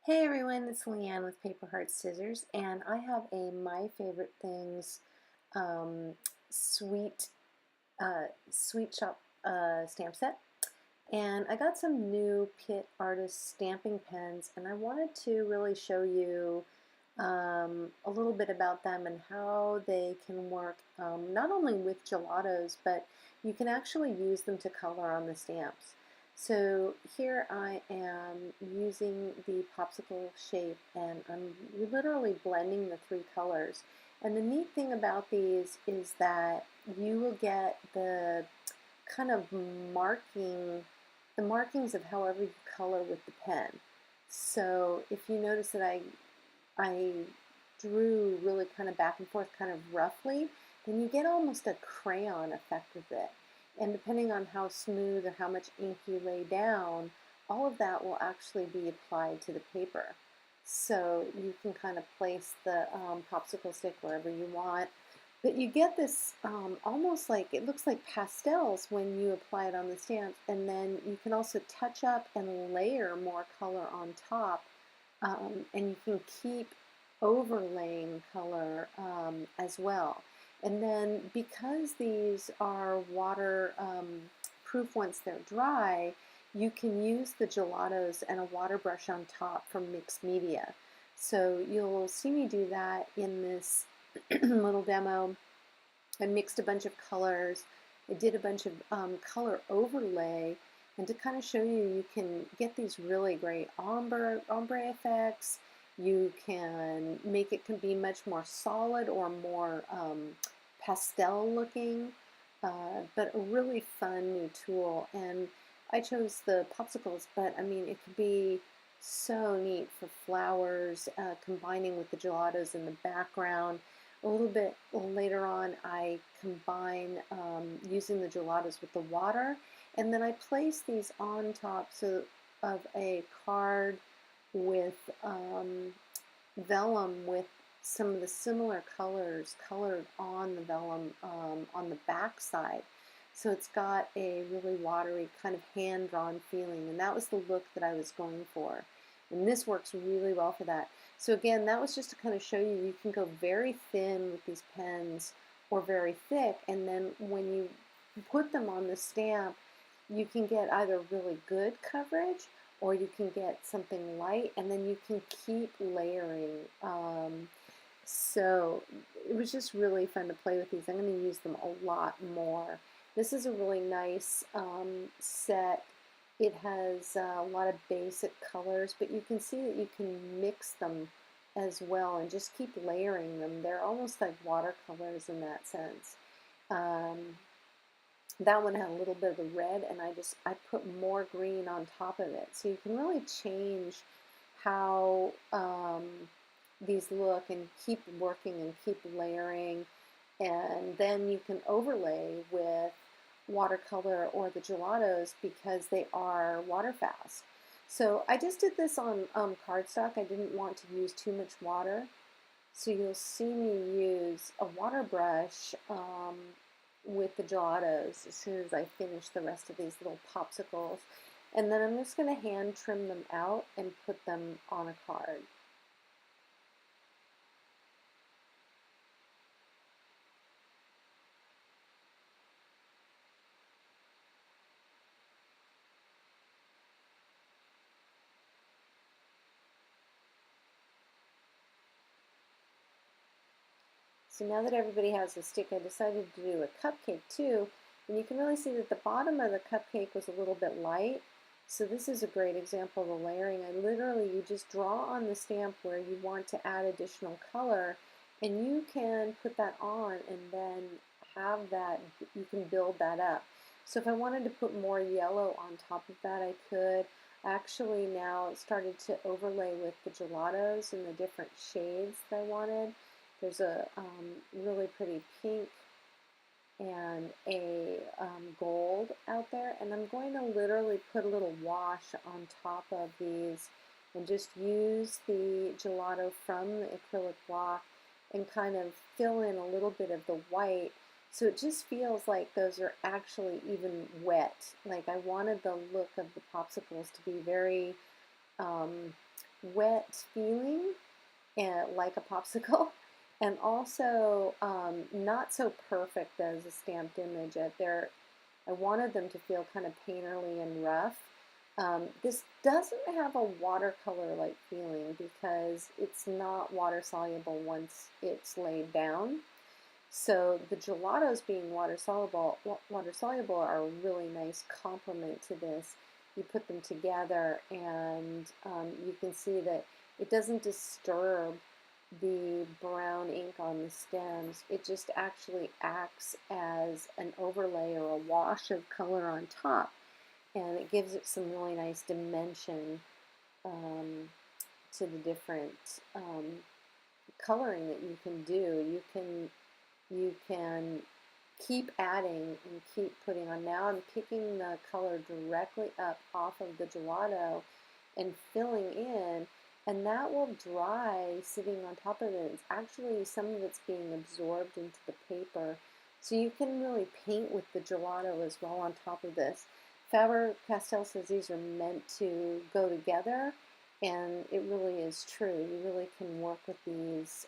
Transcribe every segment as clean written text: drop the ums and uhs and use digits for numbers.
Hey everyone, it's Leanne with Paper Heart Scissors, and I have a My Favorite Things um, sweet sweet shop stamp set. And I got some new Pitt Artist stamping pens, and I wanted to really show you a little bit about them and how they can work not only with gelatos, but you can actually use them to color on the stamps. So here I am using the popsicle shape, and I'm literally blending the three colors. And the neat thing about these is that you will get the kind of the markings of however you color with the pen. So if you notice that I drew really kind of back and forth kind of roughly, then you get almost a crayon effect with it. And depending on how smooth or how much ink you lay down, all of that will actually be applied to the paper. So you can kind of place the popsicle stick wherever you want. But you get this almost like, it looks like pastels when you apply it on the stamp, and then you can also touch up and layer more color on top, and you can keep overlaying color as well. And then because these are water proof once they're dry, you can use the gelatos and a water brush on top from mixed media. So you'll see me do that in this little demo. I mixed a bunch of colors. I did a bunch of color overlay, and to kind of show you, you can get these really great ombre effects. You can make it can be much more solid or more pastel looking, but a really fun new tool. And I chose the popsicles, but I mean, it could be so neat for flowers, combining with the gelatos in the background. A little bit later on, I combine using the gelatos with the water, and then I place these on top of a card with vellum with some of the similar colors colored on the vellum on the back side. So it's got a really watery kind of hand-drawn feeling, and that was the look that I was going for. And this works really well for that. So again, that was just to kind of show you, you can go very thin with these pens or very thick, and then when you put them on the stamp, you can get either really good coverage or you can get something light, and then you can keep layering. So it was just really fun to play with these. I'm going to use them a lot more. This is a really nice set. It has a lot of basic colors, but you can see that you can mix them as well and just keep layering them. They're almost like watercolors in that sense. That one had a little bit of the red, and I put more green on top of it. So you can really change how these look and keep working and keep layering. And then you can overlay with watercolor or the gelatos because they are water fast. So I just did this on cardstock. I didn't want to use too much water. So you'll see me use a water brush with the gelatos as soon as I finish the rest of these little popsicles. And then I'm just going to hand trim them out and put them on a card. So now that everybody has a stick, I decided to do a cupcake too. And you can really see that the bottom of the cupcake was a little bit light. So this is a great example of the layering. You just draw on the stamp where you want to add additional color, and you can put that on and then have that, you can build that up. So if I wanted to put more yellow on top of that, I could. I actually now started to overlay with the gelatos in the different shades that I wanted. There's a really pretty pink and a gold out there, and I'm going to literally put a little wash on top of these and just use the gelato from the acrylic block and kind of fill in a little bit of the white, so it just feels like those are actually even wet. Like I wanted the look of the popsicles to be very wet feeling and like a popsicle, and also not so perfect as a stamped image. I wanted them to feel kind of painterly and rough. This doesn't have a watercolor-like feeling because it's not water soluble once it's laid down. So the gelatos being water soluble are a really nice complement to this. You put them together and you can see that it doesn't disturb the brown ink on the stems. It just actually acts as an overlay or a wash of color on top, and it gives it some really nice dimension um, to the different coloring that you can do. You can keep adding and keep putting on. Now I'm picking the color directly up off of the gelato and filling in, and that will dry sitting on top of it. It's actually, some of it's being absorbed into the paper, so you can really paint with the gelato as well on top of this. Faber-Castell says these are meant to go together, and it really is true. You really can work with these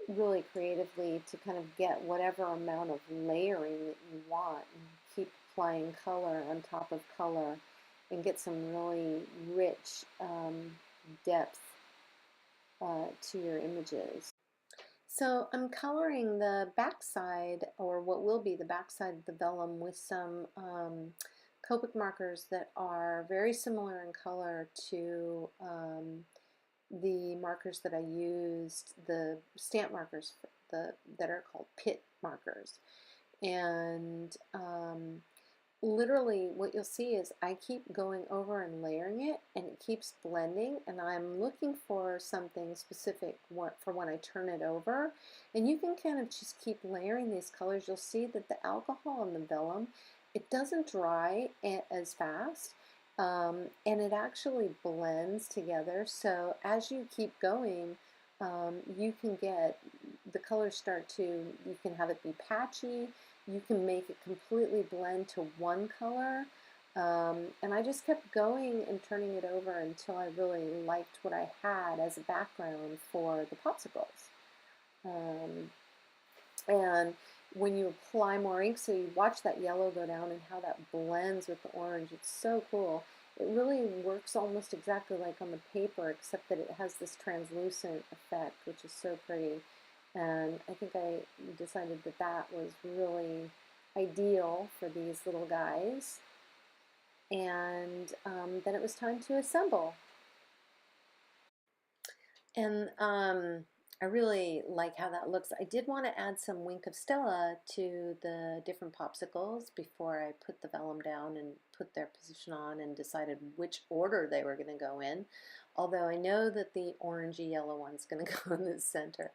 really creatively to kind of get whatever amount of layering that you want, and keep applying color on top of color and get some really rich depth to your images. So I'm coloring the backside, or what will be the backside of the vellum, with some Copic markers that are very similar in color to the markers that I used, the stamp markers that are called Pitt markers. And literally what you'll see is I keep going over and layering it, and it keeps blending, and I'm looking for something specific for when I turn it over. And you can kind of just keep layering these colors. You'll see that the alcohol in the vellum, it doesn't dry as fast, and it actually blends together. So as you keep going, you can get the colors you can have it be patchy, you can make it completely blend to one color. And I just kept going and turning it over until I really liked what I had as a background for the popsicles. And when you apply more ink, so you watch that yellow go down and how that blends with the orange, it's so cool. It really works almost exactly like on the paper, except that it has this translucent effect, which is so pretty. And I think I decided that that was really ideal for these little guys. And then it was time to assemble. And I really like how that looks. I did want to add some Wink of Stella to the different popsicles before I put the vellum down and put their position on and decided which order they were going to go in. Although I know that the orangey yellow one's going to go in the center.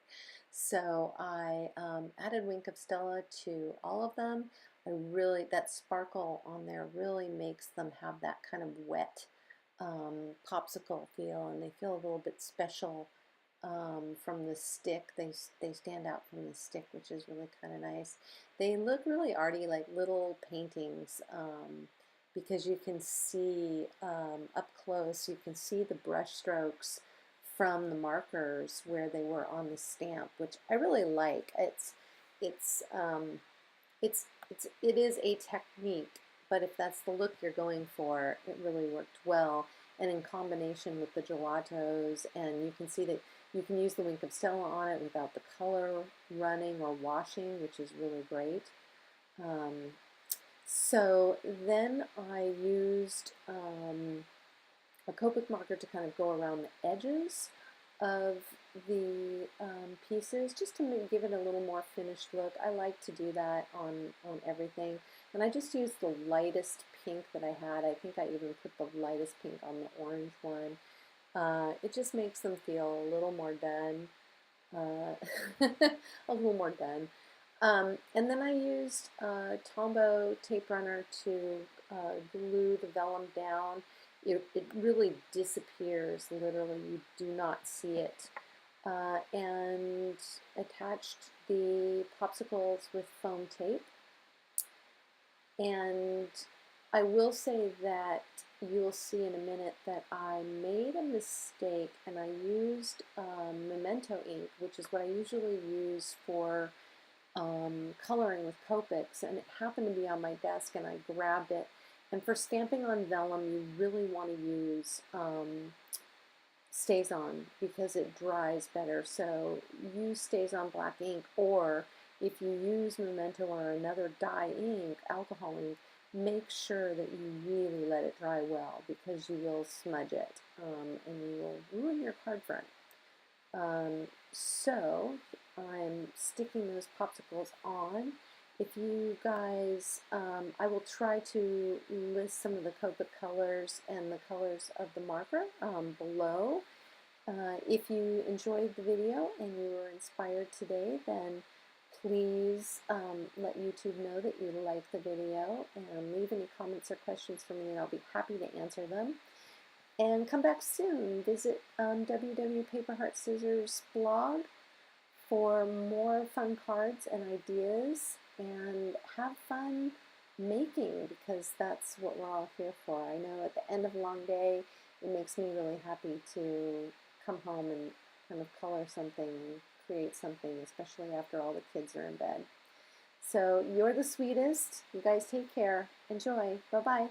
So I added Wink of Stella to all of them. That sparkle on there really makes them have that kind of wet popsicle feel, and they feel a little bit special from the stick. They stand out from the stick, which is really kind of nice. They look really arty, like little paintings, because you can see up close, you can see the brush strokes from the markers where they were on the stamp, which I really like. It is a technique, but if that's the look you're going for, it really worked well. And in combination with the gelatos, and you can see that you can use the Wink of Stella on it without the color running or washing, which is really great. So then I used a Copic marker to kind of go around the edges of the pieces, just to give it a little more finished look. I like to do that on everything. And I just used the lightest pink that I had. I think I even put the lightest pink on the orange one. It just makes them feel a little more done. A little more done. And then I used Tombow tape runner to glue the vellum down. It really disappears, literally, you do not see it. And attached the popsicles with foam tape. And I will say that you'll see in a minute that I made a mistake and I used Memento ink, which is what I usually use for coloring with Copics, and it happened to be on my desk and I grabbed it. And for stamping on vellum, you really want to use StazOn because it dries better. So use StazOn black ink, or if you use Memento or another dye ink, alcohol ink, make sure that you really let it dry well because you will smudge it and you will ruin your card front. So I'm sticking those popsicles on. If you guys, I will try to list some of the Copic colors and the colors of the marker below. If you enjoyed the video and you were inspired today, then please let YouTube know that you liked the video and leave any comments or questions for me and I'll be happy to answer them. And come back soon. Visit www.paperheartscissors blog for more fun cards and ideas, and have fun making because that's what we're all here for. I know at the end of a long day, it makes me really happy to come home and kind of color something and create something, especially after all the kids are in bed. So you're the sweetest. You guys take care. Enjoy. Bye-bye.